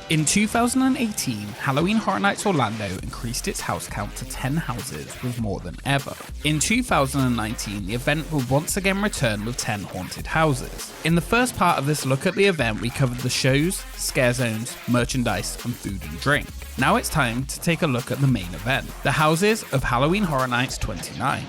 In 2018, Halloween Horror Nights Orlando increased its house count to 10 houses with more than ever. In 2019, the event will once again return with 10 haunted houses. In the first part of this look at the event, we covered the shows, scare zones, merchandise, and food and drink. Now it's time to take a look at the main event, the houses of Halloween Horror Nights 29.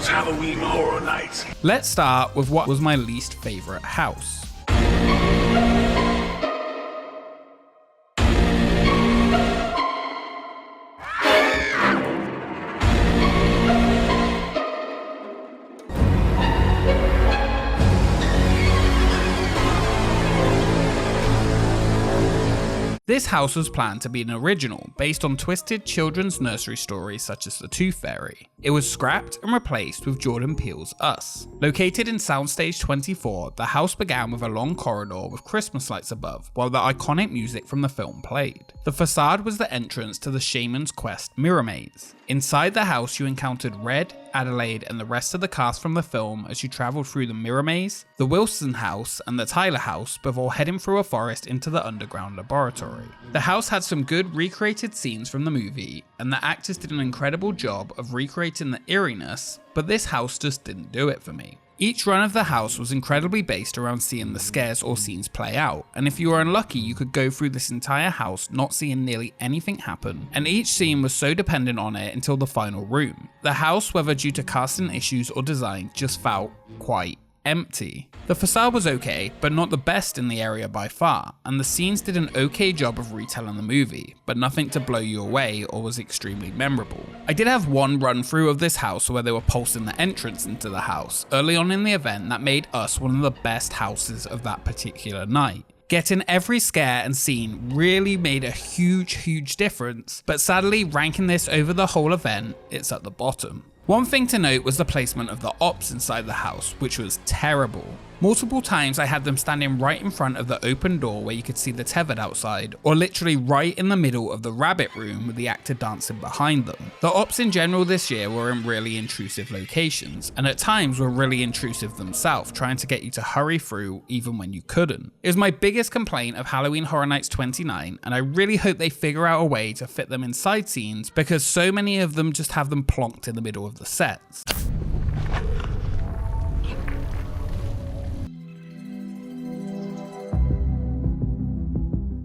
Halloween Horror Nights. Let's start with what was my least favourite house. This house was planned to be an original, based on twisted children's nursery stories such as The Tooth Fairy. It was scrapped and replaced with Jordan Peele's Us. Located in Soundstage 24, the house began with a long corridor with Christmas lights above, while the iconic music from the film played. The facade was the entrance to the Shaman's Quest Mirror Maze. Inside the house, you encountered Red, Adelaide, and the rest of the cast from the film as you travelled through the Mirror Maze, the Wilson House, and the Tyler House before heading through a forest into the underground laboratory. The house had some good recreated scenes from the movie, and the actors did an incredible job of recreating the eeriness, but this house just didn't do it for me. Each run of the house was incredibly based around seeing the scares or scenes play out, and if you were unlucky you could go through this entire house not seeing nearly anything happen, and each scene was so dependent on it until the final room. The house, whether due to casting issues or design, just felt quite empty. The facade was okay, but not the best in the area by far, and the scenes did an okay job of retelling the movie, but nothing to blow you away or was extremely memorable. I did have one run through of this house where they were pulsing the entrance into the house early on in the event that made Us one of the best houses of that particular night. Getting every scare and scene really made a huge difference, but sadly ranking this over the whole event, it's at the bottom. One thing to note was the placement of the ops inside the house, which was terrible. Multiple times I had them standing right in front of the open door where you could see the tethered outside, or literally right in the middle of the rabbit room with the actor dancing behind them. The ops in general this year were in really intrusive locations, and at times were really intrusive themselves, trying to get you to hurry through even when you couldn't. It was my biggest complaint of Halloween Horror Nights 29, and I really hope they figure out a way to fit them inside scenes, because so many of them just have them plonked in the middle of the sets.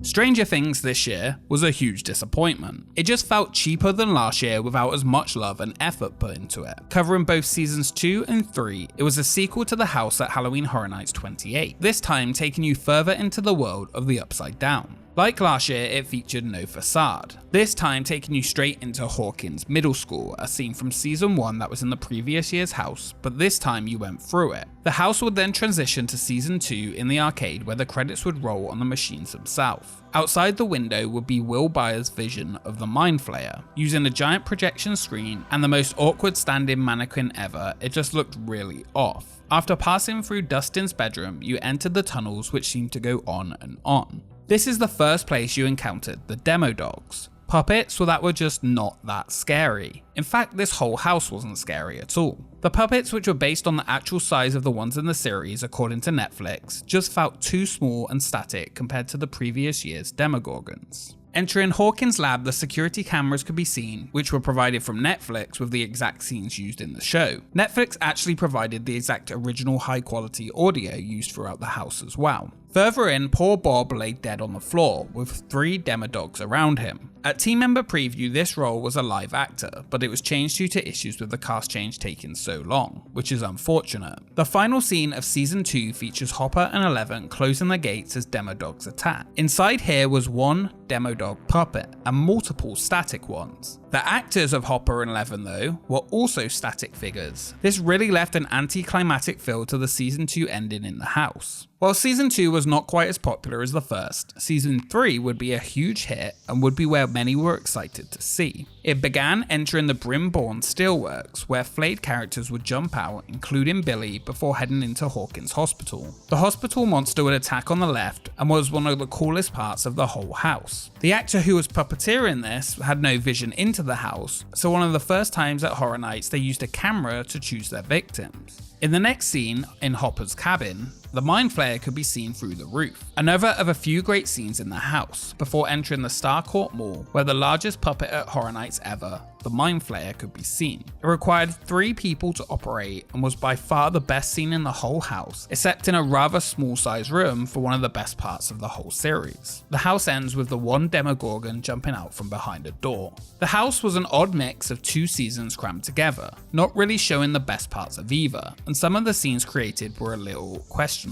Stranger Things this year was a huge disappointment. It just felt cheaper than last year without as much love and effort put into it. Covering both seasons 2 and 3, it was a sequel to the house at Halloween Horror Nights 28, this time taking you further into the world of the Upside Down. Like last year, it featured no facade, this time taking you straight into Hawkins Middle School, a scene from season 1 that was in the previous year's house, but this time you went through it. The house would then transition to season 2 in the arcade where the credits would roll on the machines themselves. Outside the window would be Will Byers' vision of the Mind Flayer. Using a giant projection screen and the most awkward stand-in mannequin ever, it just looked really off. After passing through Dustin's bedroom, you entered the tunnels which seemed to go on and on. This is the first place you encountered the demo dogs. Puppets, well, that were just not that scary. In fact, this whole house wasn't scary at all. The puppets, which were based on the actual size of the ones in the series according to Netflix, just felt too small and static compared to the previous year's Demogorgons. Entering Hawkins' lab, the security cameras could be seen, which were provided from Netflix with the exact scenes used in the show. Netflix actually provided the exact original high-quality audio used throughout the house as well. Further in, poor Bob lay dead on the floor, with 3 demodogs around him. At team member preview, this role was a live actor, but it was changed due to issues with the cast change taking so long, which is unfortunate. The final scene of season 2 features Hopper and Eleven closing the gates as demodogs attack. Inside here was 1 demo dog puppet and multiple static ones. The actors of Hopper and Eleven, though, were also static figures. This really left an anticlimactic feel to the season 2 ending in the house. While season 2 was not quite as popular as the first, season 3 would be a huge hit and would be where many were excited to see. It began entering the Brimborn Steelworks, where flayed characters would jump out, including Billy, before heading into Hawkins Hospital. The hospital monster would attack on the left and was one of the coolest parts of the whole house. The actor who was puppeteering this had no vision into the house, so one of the first times at Horror Nights they used a camera to choose their victims. In the next scene, in Hopper's cabin, the Mind Flayer could be seen through the roof. Another of a few great scenes in the house, before entering the Starcourt Mall, where the largest puppet at Horror Nights ever, the Mind Flayer, could be seen. It required 3 people to operate and was by far the best scene in the whole house, except in a rather small sized room for one of the best parts of the whole series. The house ends with the one Demogorgon jumping out from behind a door. The house was an odd mix of 2 seasons crammed together, not really showing the best parts of either, and some of the scenes created were a little questionable.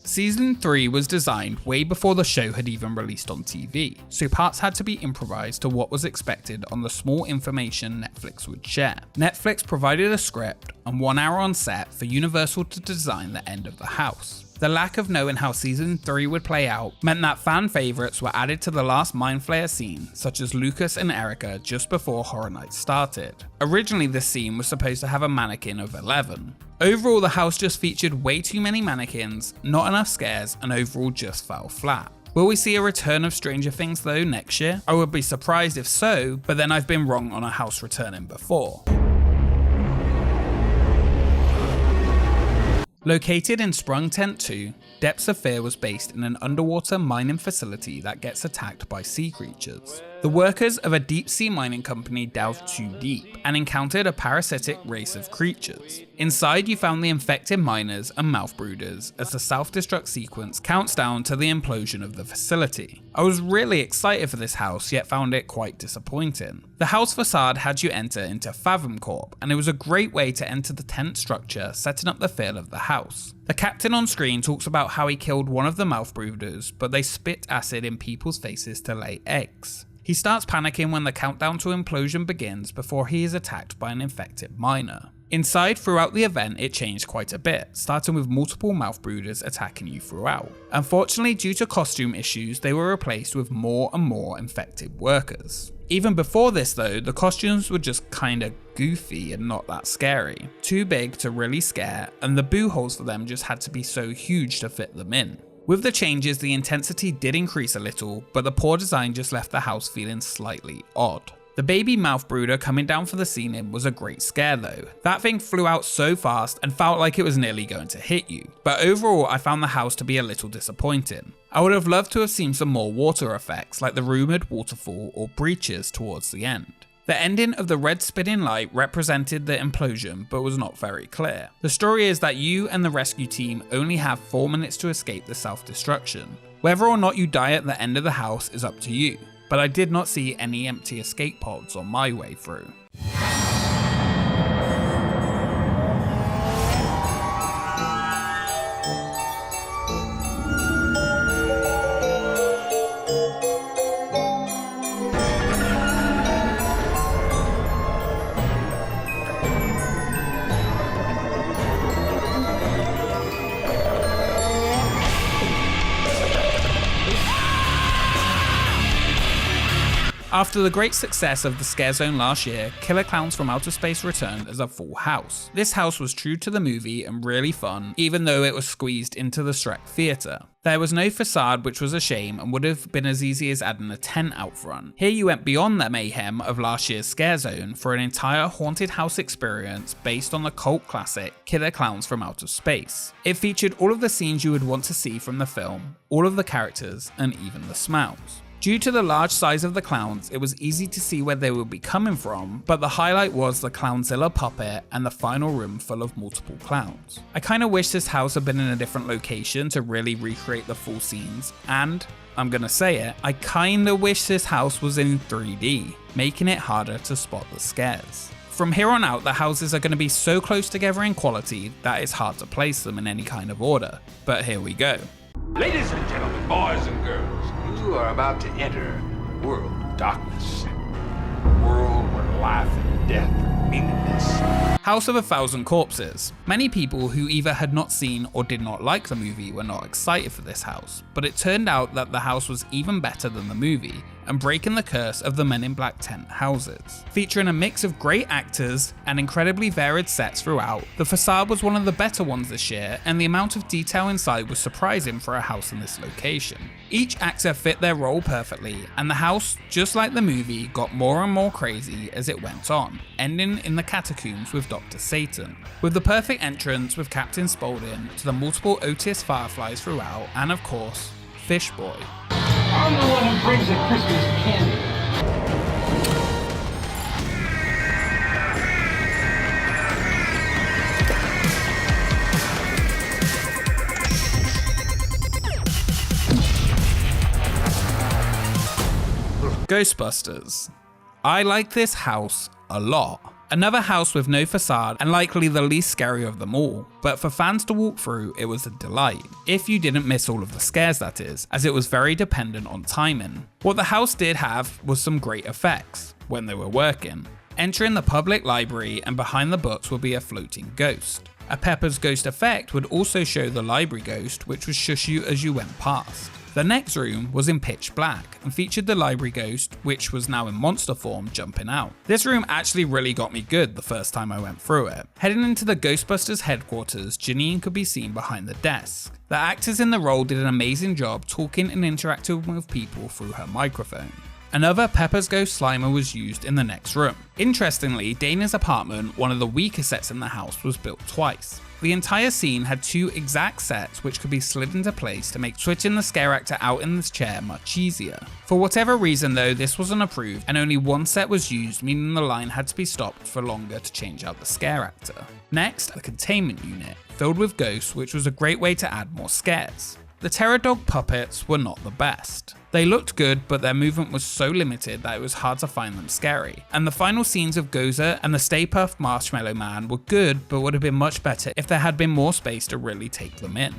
Season 3 was designed way before the show had even released on TV, so parts had to be improvised to what was expected on the small information Netflix would share. Netflix provided a script and 1 hour on set for Universal to design the end of the house. The lack of knowing how season 3 would play out meant that fan favourites were added to the last Mind Flayer scene, such as Lucas and Erica just before Horror Nights started. Originally this scene was supposed to have a mannequin of 11. Overall, the house just featured way too many mannequins, not enough scares, and overall just fell flat. Will we see a return of Stranger Things though next year? I would be surprised if so, but then I've been wrong on a house returning before. Located in Sprung Tent 2, Depths of Fear was based in an underwater mining facility that gets attacked by sea creatures. The workers of a deep-sea mining company delved too deep and encountered a parasitic race of creatures. Inside, you found the infected miners and mouth brooders as the self-destruct sequence counts down to the implosion of the facility. I was really excited for this house, yet found it quite disappointing. The house facade had you enter into Fathom Corp, and it was a great way to enter the tent structure, setting up the feel of the house. The captain on screen talks about how he killed one of the mouth brooders, but they spit acid in people's faces to lay eggs. He starts panicking when the countdown to implosion begins before he is attacked by an infected miner. Inside, throughout the event, it changed quite a bit, starting with multiple mouth brooders attacking you throughout. Unfortunately, due to costume issues, they were replaced with more and more infected workers. Even before this though, the costumes were just kinda goofy and not that scary. Too big to really scare, and the boo holes for them just had to be so huge to fit them in. With the changes, the intensity did increase a little, but the poor design just left the house feeling slightly odd. The baby mouth brooder coming down for the ceiling was a great scare though. That thing flew out so fast and felt like it was nearly going to hit you. But overall, I found the house to be a little disappointing. I would have loved to have seen some more water effects like the rumoured waterfall or breaches towards the end. The ending of the red spinning light represented the implosion but was not very clear. The story is that you and the rescue team only have 4 minutes to escape the self-destruction. Whether or not you die at the end of the house is up to you, but I did not see any empty escape pods on my way through. After the great success of the Scare Zone last year, Killer Clowns from Outer Space returned as a full house. This house was true to the movie and really fun, even though it was squeezed into the Shrek Theatre. There was no facade, which was a shame and would have been as easy as adding a tent out front. Here you went beyond the mayhem of last year's Scare Zone for an entire haunted house experience based on the cult classic Killer Clowns from Outer Space. It featured all of the scenes you would want to see from the film, all of the characters, and even the smells. Due to the large size of the clowns, it was easy to see where they would be coming from, but the highlight was the Clownzilla puppet and the final room full of multiple clowns. I kinda wish this house had been in a different location to really recreate the full scenes, and, I'm gonna say it, I kinda wish this house was in 3D, making it harder to spot the scares. From here on out, the houses are going to be so close together in quality that it's hard to place them in any kind of order, but here we go. Ladies and gentlemen, boys and girls, you are about to enter world of darkness. A world where life and death are meaningless. House of a Thousand Corpses. Many people who either had not seen or did not like the movie were not excited for this house, but it turned out that the house was even better than the movie, and breaking the curse of the Men in Black tent houses. Featuring a mix of great actors and incredibly varied sets throughout, the facade was one of the better ones this year, and the amount of detail inside was surprising for a house in this location. Each actor fit their role perfectly, and the house, just like the movie, got more and more crazy as it went on, ending in the catacombs with Dr. Satan. With the perfect entrance with Captain Spaulding, to the multiple Otis Fireflies throughout, and of course, Fish Boy. I'm the one who brings the Christmas candy. Ghostbusters. I like this house a lot. Another house with no facade and likely the least scary of them all, but for fans to walk through, it was a delight. If you didn't miss all of the scares, that is, as it was very dependent on timing. What the house did have was some great effects when they were working. Entering the public library and behind the books would be a floating ghost. A Pepper's Ghost effect would also show the library ghost, which would shush you as you went past. The next room was in pitch black and featured the library ghost, which was now in monster form, jumping out. This room actually really got me good the first time I went through it. Heading into the Ghostbusters headquarters, Janine could be seen behind the desk. The actors in the role did an amazing job talking and interacting with people through her microphone. Another Pepper's Ghost Slimer was used in the next room. Interestingly, Dana's apartment, one of the weaker sets in the house, was built twice. The entire scene had two exact sets which could be slid into place to make switching the scare actor out in this chair much easier. For whatever reason though, this wasn't approved and only one set was used, meaning the line had to be stopped for longer to change out the scare actor. Next, the containment unit, filled with ghosts, which was a great way to add more scares. The Terror Dog puppets were not the best. They looked good, but their movement was so limited that it was hard to find them scary. And the final scenes of Gozer and the Stay Puft Marshmallow Man were good, but would have been much better if there had been more space to really take them in.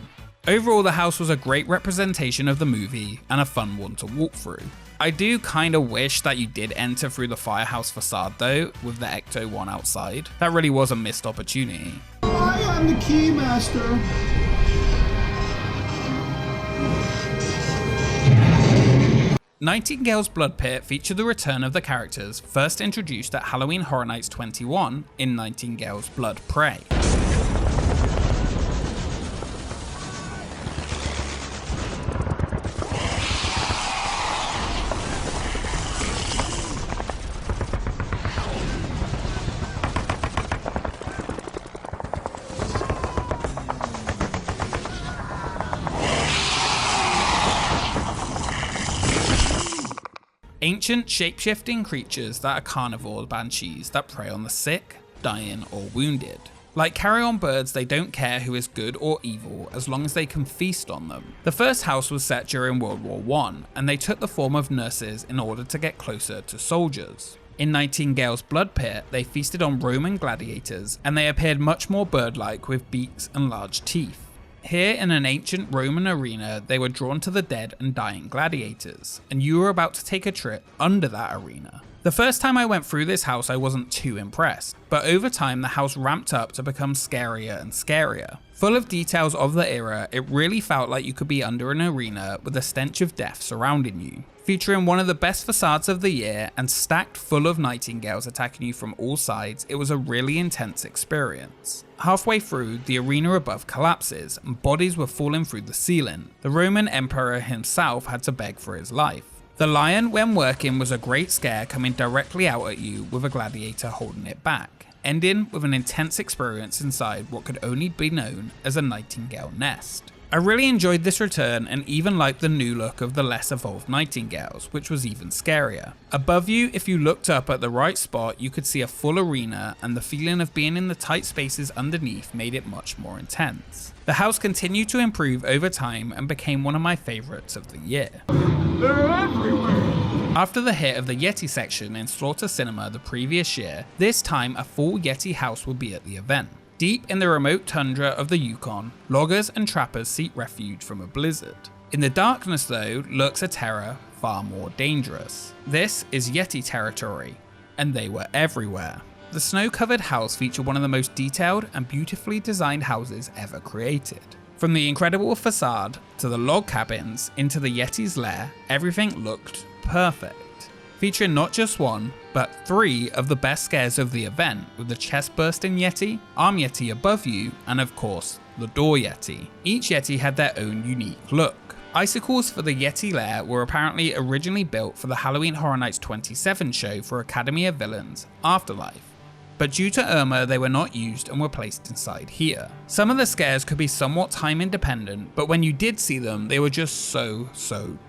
Overall, the house was a great representation of the movie and a fun one to walk through. I do kinda wish that you did enter through the firehouse facade though, with the Ecto one outside. That really was a missed opportunity. I am the Keymaster. Nightingales Blood Pit featured the return of the characters first introduced at Halloween Horror Nights 21 in Nightingales Blood Prey. Ancient, shape-shifting creatures that are carnivore banshees that prey on the sick, dying, or wounded. Like carry-on birds, they don't care who is good or evil as long as they can feast on them. The first house was set during World War I, and they took the form of nurses in order to get closer to soldiers. In Nightingales Blood Pit, they feasted on Roman gladiators, and they appeared much more bird-like with beaks and large teeth. Here in an ancient Roman arena, they were drawn to the dead and dying gladiators, and you were about to take a trip under that arena. The first time I went through this house I wasn't too impressed, but over time the house ramped up to become scarier and scarier. Full of details of the era, it really felt like you could be under an arena with a stench of death surrounding you. Featuring one of the best facades of the year and stacked full of nightingales attacking you from all sides, it was a really intense experience. Halfway through, the arena above collapses and bodies were falling through the ceiling. The Roman Emperor himself had to beg for his life. The lion, when working, was a great scare coming directly out at you with a gladiator holding it back, ending with an intense experience inside what could only be known as a nightingale nest. I really enjoyed this return and even liked the new look of the less evolved nightingales, which was even scarier. Above you, if you looked up at the right spot, you could see a full arena, and the feeling of being in the tight spaces underneath made it much more intense. The house continued to improve over time and became one of my favourites of the year. They're everywhere! After the hit of the Yeti section in Slaughter Cinema the previous year, this time a full Yeti house will be at the event. Deep in the remote tundra of the Yukon, loggers and trappers seek refuge from a blizzard. In the darkness though lurks a terror far more dangerous. This is Yeti territory, and they were everywhere. The snow-covered house featured one of the most detailed and beautifully designed houses ever created. From the incredible facade to the log cabins into the Yeti's lair, everything looked perfect. Featuring not just one, but 3 of the best scares of the event, with the chest-bursting Yeti, arm Yeti above you, and of course, the door Yeti. Each Yeti had their own unique look. Icicles for the Yeti lair were apparently originally built for the Halloween Horror Nights 27 show for Academy of Villains Afterlife, but due to Irma they were not used and were placed inside here. Some of the scares could be somewhat time independent, but when you did see them, they were just so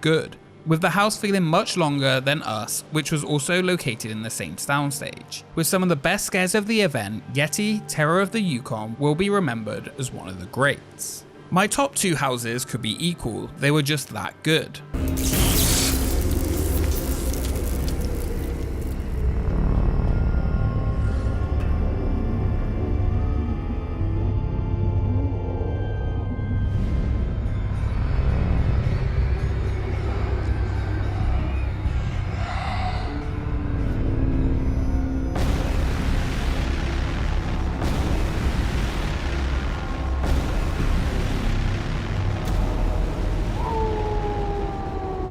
good. With the house feeling much longer than Us, which was also located in the same soundstage. With some of the best scares of the event, Yeti, Terror of the Yukon will be remembered as one of the greats. My top 2 houses could be equal, they were just that good.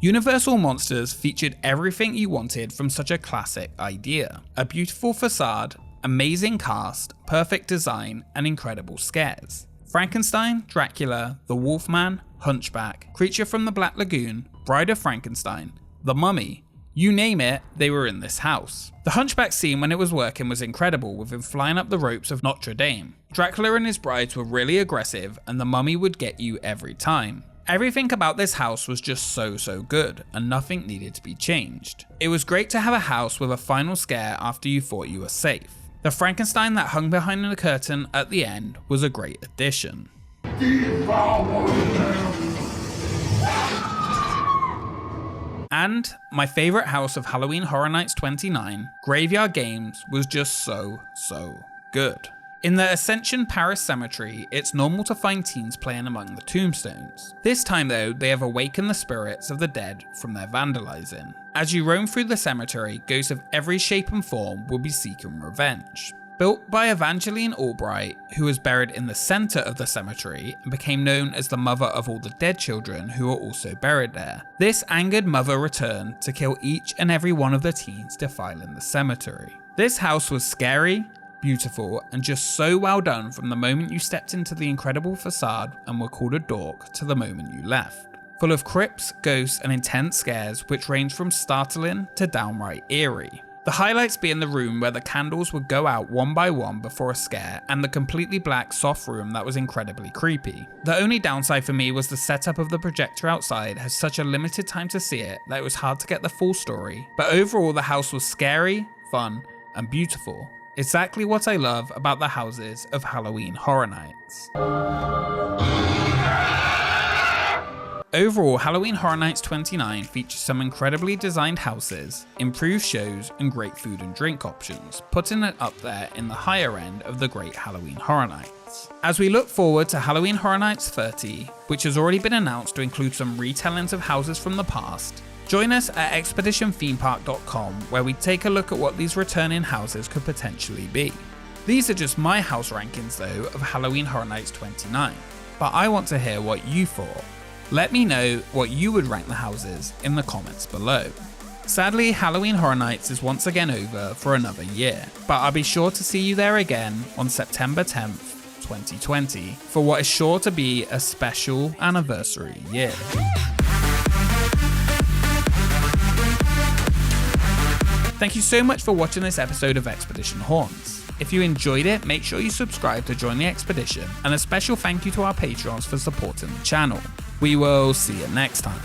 Universal Monsters featured everything you wanted from such a classic idea. A beautiful facade, amazing cast, perfect design, and incredible scares. Frankenstein, Dracula, the Wolfman, Hunchback, Creature from the Black Lagoon, Bride of Frankenstein, the Mummy, you name it, they were in this house. The Hunchback scene when it was working was incredible, with him flying up the ropes of Notre Dame. Dracula and his brides were really aggressive, and the Mummy would get you every time. Everything about this house was just so good, and nothing needed to be changed. It was great to have a house with a final scare after you thought you were safe. The Frankenstein that hung behind the curtain at the end was a great addition. And my favourite house of Halloween Horror Nights 29, Graveyard Games, was just so good. In the Ascension Paris Cemetery, it's normal to find teens playing among the tombstones. This time though, they have awakened the spirits of the dead from their vandalizing. As you roam through the cemetery, ghosts of every shape and form will be seeking revenge. Built by Evangeline Albright, who was buried in the centre of the cemetery and became known as the mother of all the dead children who are also buried there. This angered mother returned to kill each and every one of the teens defiling the cemetery. This house was scary, beautiful, and just so well done from the moment you stepped into the incredible facade and were called a dork to the moment you left. Full of crypts, ghosts, and intense scares which range from startling to downright eerie. The highlights being the room where the candles would go out one by one before a scare, and the completely black soft room that was incredibly creepy. The only downside for me was the setup of the projector outside had such a limited time to see it that it was hard to get the full story, but overall the house was scary, fun, and beautiful. Exactly what I love about the houses of Halloween Horror Nights. Overall, Halloween Horror Nights 29 features some incredibly designed houses, improved shows, and great food and drink options, putting it up there in the higher end of the great Halloween Horror Nights. As we look forward to Halloween Horror Nights 30, which has already been announced to include some retellings of houses from the past, join us at expeditionthemepark.com, where we take a look at what these returning houses could potentially be. These are just my house rankings though of Halloween Horror Nights 29, but I want to hear what you thought. Let me know what you would rank the houses in the comments below. Sadly, Halloween Horror Nights is once again over for another year, but I'll be sure to see you there again on September 10th, 2020, for what is sure to be a special anniversary year. Thank you so much for watching this episode of Expedition Haunts. If you enjoyed it, make sure you subscribe to join the expedition, and a special thank you to our Patreons for supporting the channel. We will see you next time.